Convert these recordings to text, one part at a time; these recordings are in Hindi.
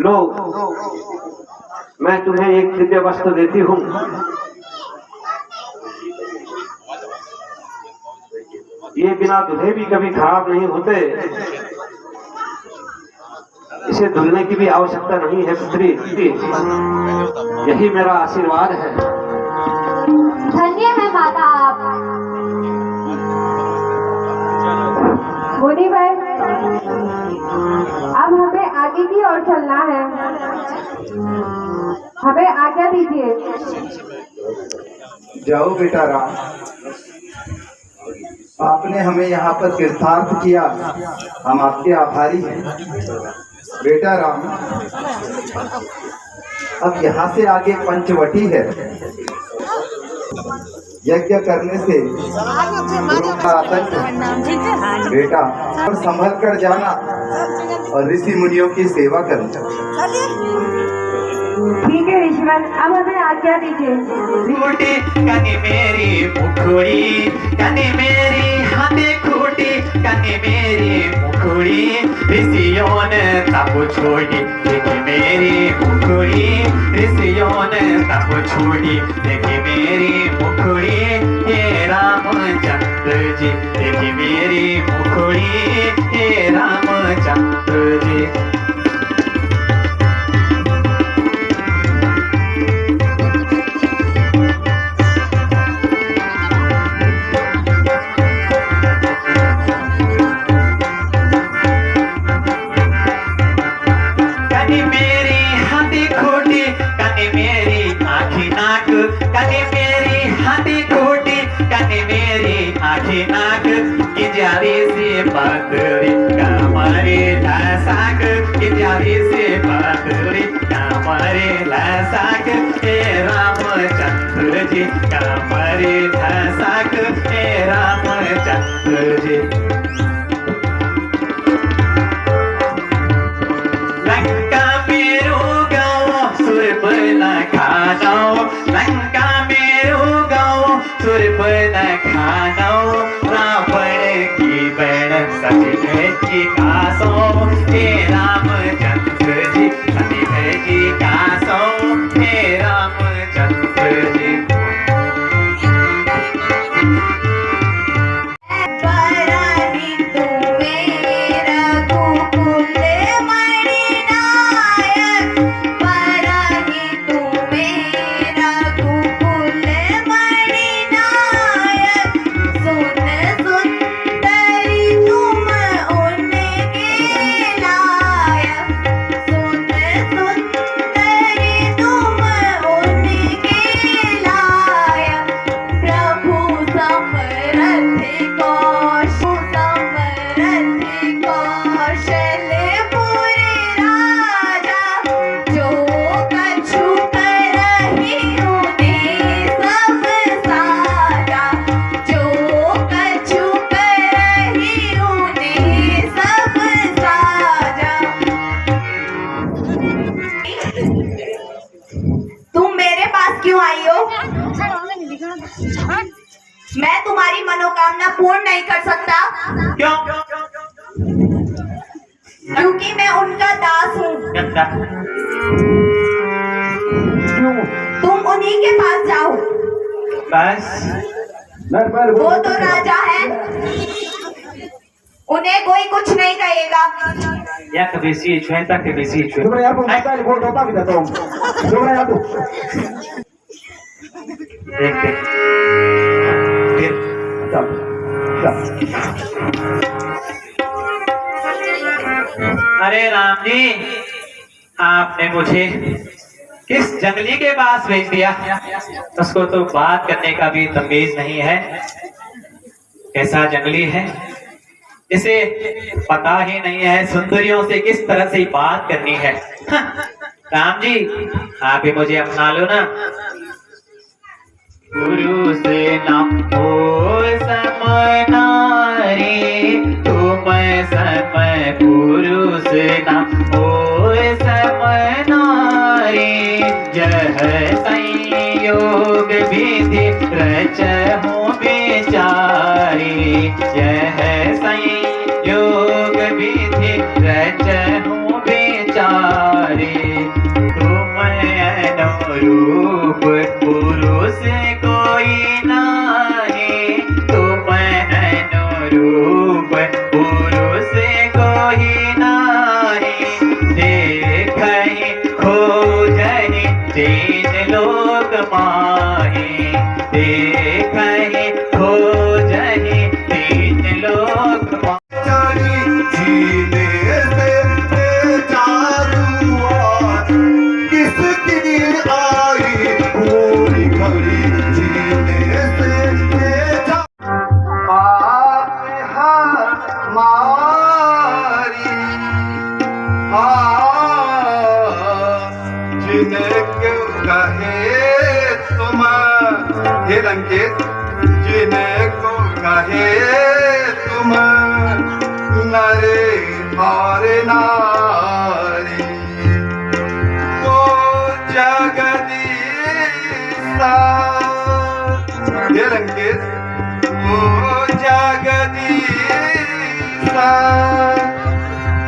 लो, मैं तुम्हें एक दिव्य वस्त्र देती हूँ। ये बिना धुले भी कभी खराब नहीं होते। इसे धुलने की भी आवश्यकता नहीं है पुत्री। यही मेरा आशीर्वाद है। धन्य है माता आप। मुनि भाई, अब हमें आगे की ओर चलना है। हमें आज्ञा दीजिए। जाओ बेटा राम, आपने हमें यहाँ पर तीर्थार्थ किया, हम आपके आभारी हैं। बेटा राम, अब यहाँ से आगे पंचवटी है। यज्ञ करने से का आतंक है। बेटा, और संभल कर जाना और ऋषि मुनियों की सेवा करना। ठीक है ईश्वर, अब हमें आज्ञा दीजिए। खूटी कनी मेरी मुखड़ी, कनी मेरी हाथे खूटी, कनी मेरी मुखड़ी, ऋषियों ने तब छोड़ी, देखी मेरी मुखड़ी, ऋषियों ने तब छोड़ी, देखी मेरी मुखड़ी, हे रामचंद्र जी, देखी मेरी मुखड़ी, हे रामचंद्र जी। नाक की जारी से पातरी कमरे लसाक, की जारी से पातरी कमरे लसाक, हे रामचंद्र जी कमरे लसाक, हे रामचंद्र जी। लंका मेरो गाँव सुरप न खाना, लंका मेरो गाँव सुरप न खाना, जी कासो, हे रामचंद्र जी, सती जी कासो, हे रामचंद्र जी। मैं तुम्हारी मनोकामना पूर्ण नहीं कर सकता। क्यों? क्योंकि मैं उनका दास हूँ। तुम उन्हीं के पास जाओ। बस वो तो राजा है, उन्हें कोई कुछ नहीं कहेगा। या कभी सी छुएता कभी सी छुए। देखते अरे राम जी, आपने मुझे किस जंगली के पास भेज दिया? उसको तो बात करने का भी तमीज नहीं है। कैसा जंगली है, इसे पता ही नहीं है सुंदरियों से किस तरह से बात करनी है। राम जी, आप ही मुझे अपना लो ना। गुरु से नाम हो समनारी, तुम समय गुरु से नाम हो समनारी, यह संयोग विधि रचहु विचारी, यह संयोग विधि रचहु विचारी। जिन्हें क्यों कहे तुम हे लंकेश, जिन्हें को कहे तुम नरे और नारी, वो जगदीशा हे लंकेश, वो जगदीशा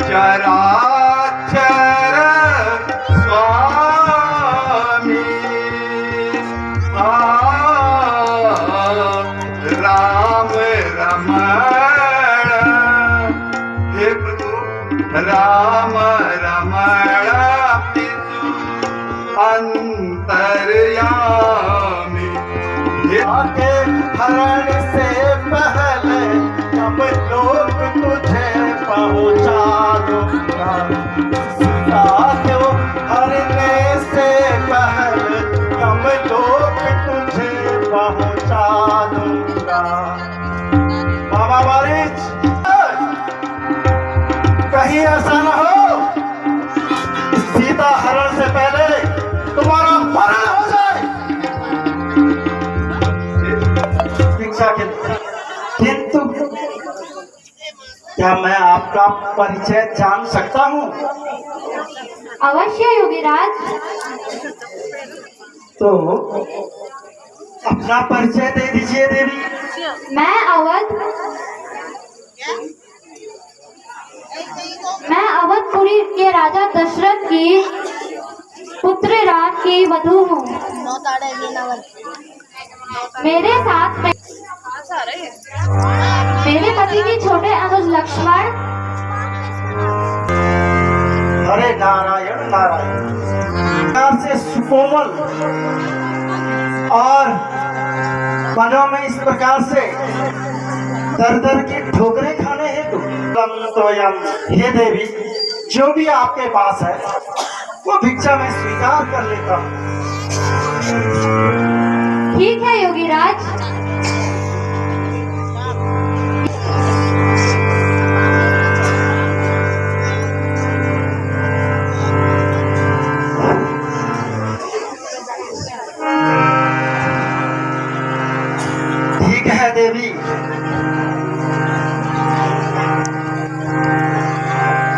चराचर स्वामी राम रमण, हे प्रभु राम रमण पितु अंतर्यामी, आके हरण से पहले हम लोग तुझे पहुँचा दूंगा, हरने से पहले हम लोग तुझे पहुँचा दूंगा। बाबा बारिश, कहीं ऐसा न हो सीता हरण से पहले तुम्हारा मरण हो जाए। भिक्षा के किंतु क्या मैं आपका परिचय जान सकता हूँ? अवश्य योगीराज। तो अपना परिचय दे दीजिए देवी। मैं अवधपुरी के राजा दशरथ की पुत्र राम की वधू हूँ। मेरे साथ में मेरे पति के छोटे अनुज लक्ष्मण। अरे नारायण नारायण, प्यार से सुकोमल और मनों में इस प्रकार से दर दर की ठोकरें खाने हेतु तो हे देवी, जो भी आपके पास है वो भिक्षा में स्वीकार कर लेता हूँ। ठीक है योगीराज। ठीक है देवी,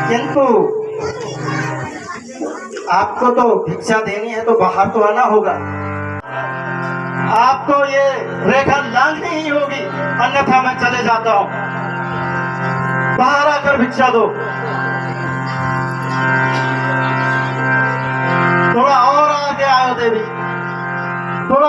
किंतु आपको तो भिक्षा देनी है तो बाहर तो आना होगा। आपको ये रेखा लांघनी ही होगी, अन्यथा मैं चले जाता हूँ। बाहर आकर भिक्षा दो। थोड़ा और आगे आओ देवी, थोड़ा